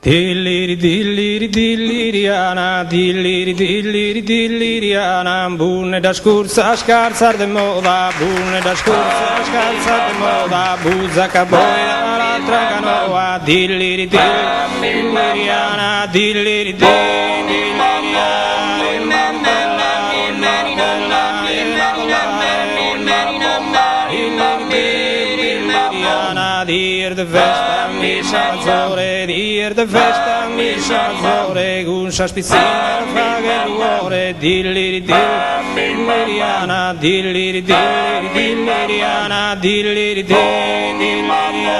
Dilliri dilliri dilliriana, dilliri dilliri dilliriana, bunne da scorsa scarsar de moda, bunne da scorsa scarsar de moda, buzzaca boia l'altra canoa, dilliri dilliriana, dilliri dilliriana, dir de festa mi salzore, dir de festa mi salzore, gunsa spizzina faga l'uore, dilliri dilliriana, dilliri dilliriana, dilliri dilliriana,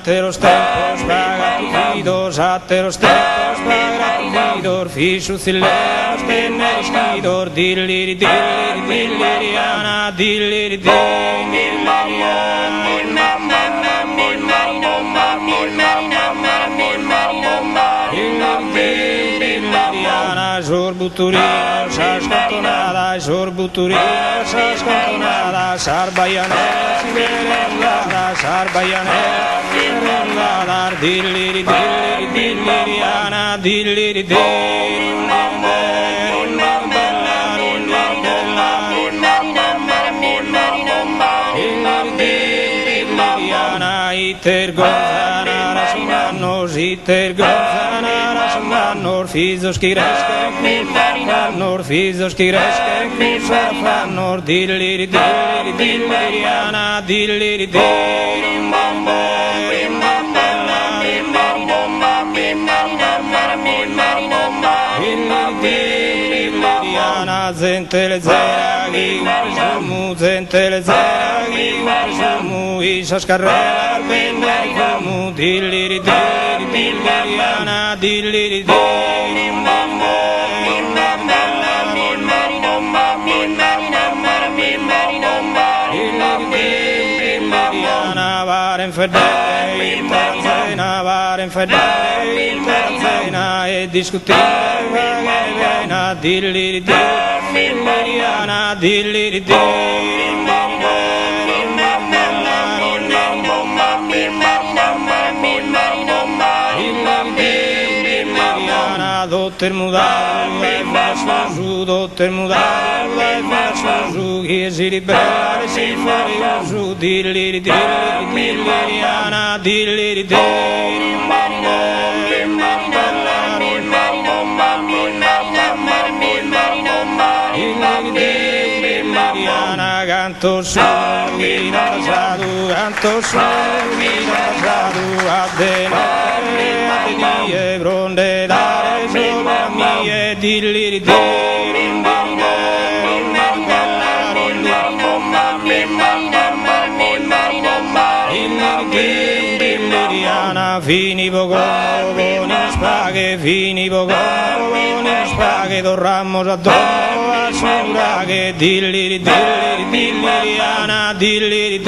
te los tempos pagatidos, a te los tempos pagatidos, fisu zileos tenerisquidor, dilliri dilliriana, dilliri dilliriana, sorbuturina, sascantonada, sorbuturina, sascantonada, sarbaianera, siberellada, sarbaianera, siberellada, dilliri dilliriana, dilliri dilliriana, iter gozana, rasumannos, iter gozana, rasumannos, fizos kiresken, kufarfannos, fizos kiresken, kufarfannos, dilliri dilliriana, dilliri dilliriana, zentele zeragi, presumu, zentele zeragi, presumu, isas carrera, benvergumu, dilliri dilliriana, dilliri dilliriana, varen fedele, interzena, varen fedele, interzena, e discutire, vagena, dilliri dilliriana, dilliri dilliriana, dotter mudar, fasfasu, dotter mudar, fasfasu, giesiri bella, si fariusu, dilliri dilliriana, dilliri dilliriana, canto su, canto su, addenare, bronde dare sopra mie, dilliri dilliriana, fini poco, boni spaghe, fini poco, boni spaghe, dorramos a dono, a suraghe, dilliri dilliriana, dilliri